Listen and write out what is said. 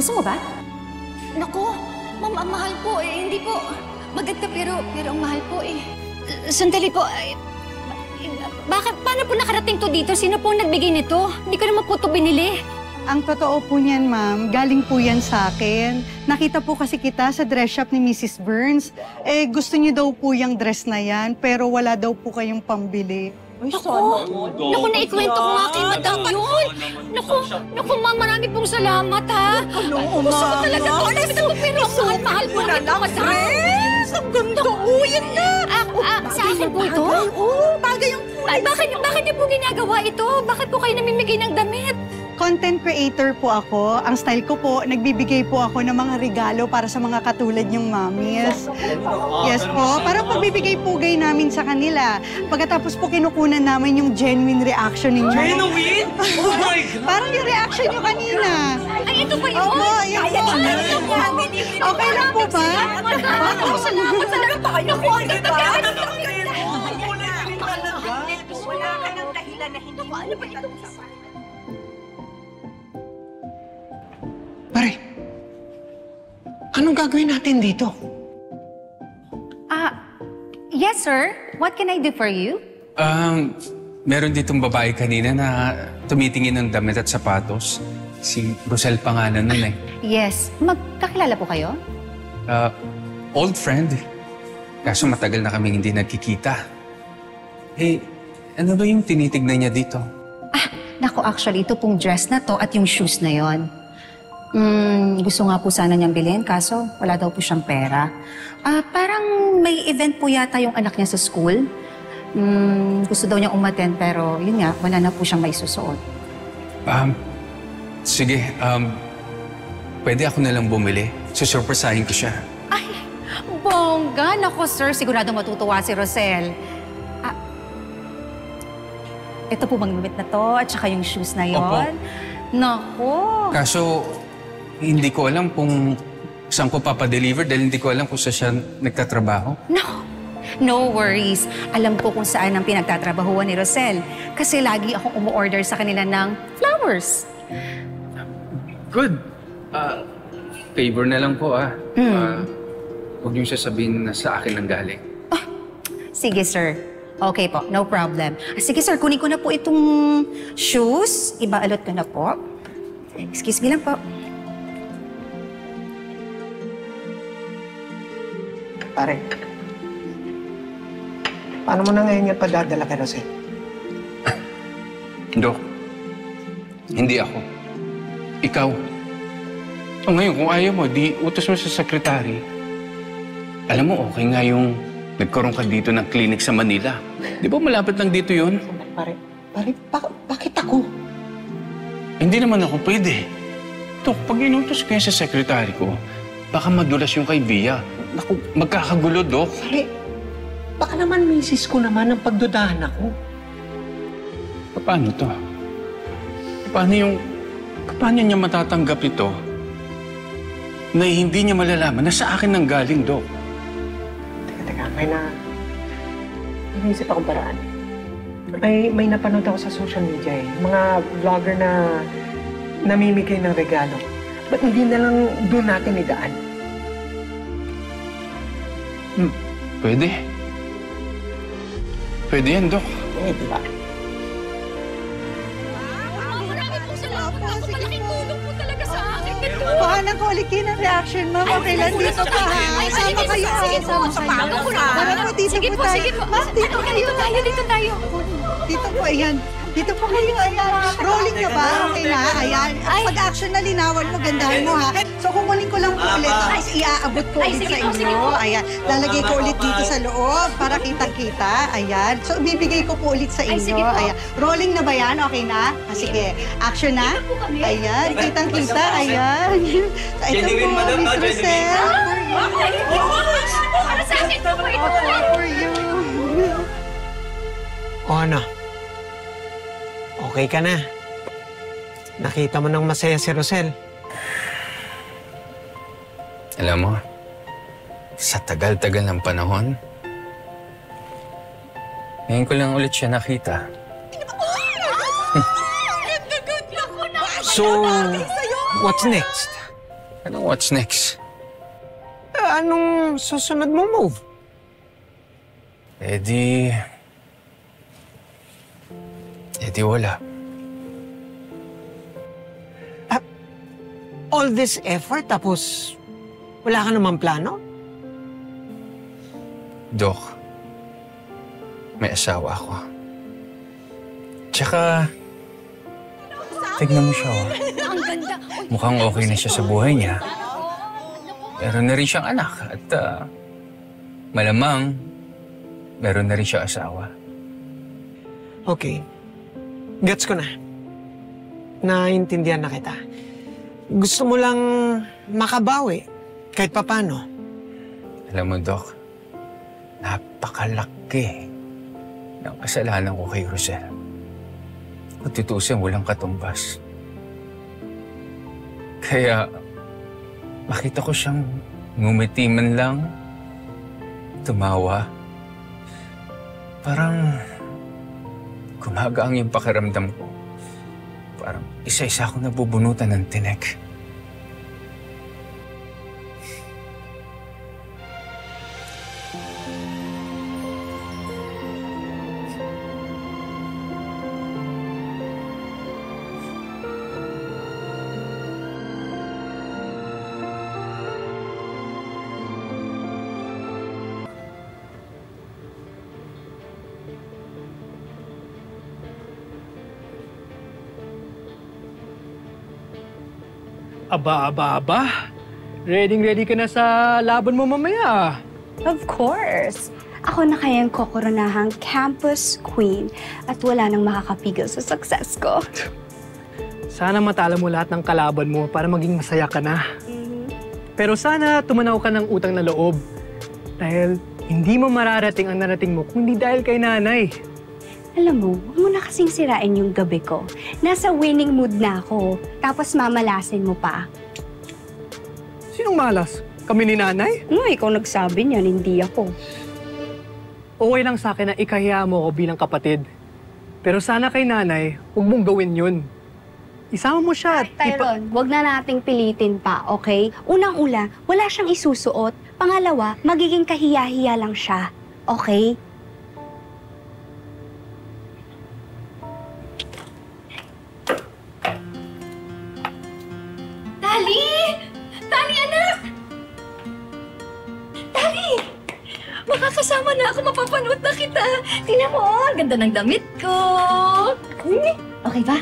Gusto mo ba? Naku, ma'am, ang mahal po eh. Hindi po. Maganda pero ang mahal po eh. Sandali po. Paano po nakarating to dito? Sino po nagbigay nito? Hindi ko naman po ito binili. Ang totoo po niyan, ma'am, galing po yan sa akin. Nakita po kasi kita sa dress shop ni Mrs. Burns. Eh, gusto niyo daw po yung dress na yan, pero wala daw po kayong pambili. Naku, naikwento ko nga kay madam yun. Naku, ma'am, marami pong salamat, ha? Gusto ko talaga po. Gusto ko, pero ang mahal po na ito, madam. Ang ganda! Yan na! Sa akin po ito? Oo, bagay yung Bakit niyo po ginagawa ito? Bakit po kayo namimigay ng damit? Content creator po ako. Ang style ko po, nagbibigay po ako ng mga regalo para sa mga katulad niyong mommies. Yes po, parang pagbibigay pugay namin sa kanila. Pagkatapos po kinukunan namin yung genuine reaction ninyo. Genuine? Oh my God! Parang yung reaction niyo kanina. Ay, ito ba yun? Opo, yun po. Okay lang po ba? Salamat talaga kayo. Naku, ang ganda. Wala ka ng dahilan na hindi mo ano ba ito? Pare, anong gagawin natin dito? Yes, sir. What can I do for you? Meron ditong babae kanina na tumitingin ng damit at sapatos. Si Rosel pangalan nun eh. Yes. Magkakilala po kayo? Old friend. Kaso matagal na kaming hindi nagkikita. Eh, ano ba yung tinitignan niya dito? Naku, actually, ito pong dress na to at yung shoes na yon. Gusto nga po sana niyang bilhin, kaso wala daw po siyang pera. Parang may event po yata yung anak niya sa school. Gusto daw niyang umattend, pero yun nga, wala na po siyang maisusuot. Sige, pwede ako nalang bumili. Susurpresahin ko siya. Ay, bongga! Naku, sir, sigurado matutuwa si Rosel. Ito po bang damit na to at saka yung shoes na yon. Opo. Naku! Kaso, hindi ko alam kung saan ko papadeliver dahil hindi ko alam kung saan siya nagtatrabaho. No worries. Alam ko kung saan ang pinagtatrabahuan ni Rosel. Kasi lagi akong umu-order sa kanila ng flowers. Good. Favor na lang po huwag niyong sasabihin na sa akin ang galing. Sige, sir. Okay po, no problem. Sige, sir, kunin ko na po itong shoes. Ibaalot ko na po. Excuse me lang po. Pare, paano mo na ngayon yan padadala kay Rosel? Dok, hindi ako. Ikaw. Ngayon, kung ayaw mo, di utos mo sa sekretary. Alam mo, okay nga yung nagkaroon ka dito ng clinic sa Manila. Di ba malapit lang dito yun? Pare, bakit ako? Hindi naman ako pwede. Dok, pag inutos ko yan sa sekretary ko, baka madulas yung kay Via. Naku, magkakagulo, Dok. Pare, baka naman misis ko naman ang pagdudahan ako. Paano to? Paano niya matatanggap ito na hindi niya malalaman na sa akin nang galing, Dok? Teka, may naisip akong paraan. May napanood ako sa social media eh. Mga vlogger na namimigay ng regalo. Ba't hindi na lang doon natin idaan? Pwede. Pwede yan, Dok. Eh, diba? Marami pong salamat. Ako, malaking tulong po talaga sa akin. Baka nang-ulikin ang reaction, ma'am. Okay lang, dito pa, ha? Sama kayo. Sige po, Sama ko na. Tara po, dito Sige po po, tayo. sige po. Ma'am, dito kayo. Dito tayo. Dito po, ayan. Dito po kayo, ayan. Rolling na ba? Okay na, ayan. Pag-action na linawan mo, gandahan mo, ha? So, kukunin ko lang po ulit. Tapos iaabot ko ulit sa inyo. Ayan. Lalagay ko ulit dito sa loob para kitang-kita. Ayan. So, bibigay ko po ulit sa inyo. Ayan. Rolling na ba yan? Okay na? Sige. Action na? Ayan. Kitang-kita. Ayan. So, ito po, Miss Rosel. Para sa akin po ito. For you. O ano? Okay ka na. Nakita mo nang masaya si Rosel. Alam mo, sa tagal-tagal ng panahon, ngayon ko lang ulit siya nakita. So, what's next? Anong what's next? Anong susunod mo move? Eh di wala. All this effort tapos wala ka namang plano? Dok, may asawa ako. Tsaka, tignan mo siya, oh. Ang ganda. Mukhang okay na siya sa buhay niya. Meron na rin siyang anak at malamang meron na rin siya asawa. Okay. Gets ko na. Naintindihan na kita. Gusto mo lang makabawi kahit papano. Alam mo, Doc, napakalaki ng kasalanan ko kay Rosel. Kung tutusin, walang katumbas. Kaya, makita ko siyang ngumiti man lang, tumawa. Parang gumagaang yung pakiramdam ko. Parang isa-isa akong nabubunutan ng tinik. Aba. Ready ka na sa laban mo mamaya. Of course. Ako na kayang kokoronahang campus queen at wala nang makakapigil sa success ko. Sana matalo mo lahat ng kalaban mo para maging masaya ka na. Pero sana tumanaw ka ng utang na loob. Dahil hindi mo mararating ang narating mo kung hindi dahil kay nanay. Alam mo, huwag mo na kasing sirain yung gabi ko. Nasa winning mood na ako. Tapos mamalasin mo pa. Sinong malas? Kami ni nanay? Ikaw nagsabi niyan, hindi ako. Okay lang sa akin na ikahiya mo ako bilang kapatid. Pero sana kay nanay, huwag mong gawin yun. Isama mo siya at Tyron, huwag na nating pilitin pa, okay? Unang-una, wala siyang isusuot. Pangalawa, magiging kahiya-hiya lang siya. Okay? Tali, anak! Tali! Makakasama na ako, mapapanood na kita. Tingnan mo, ang ganda ng damit ko. Okay ba?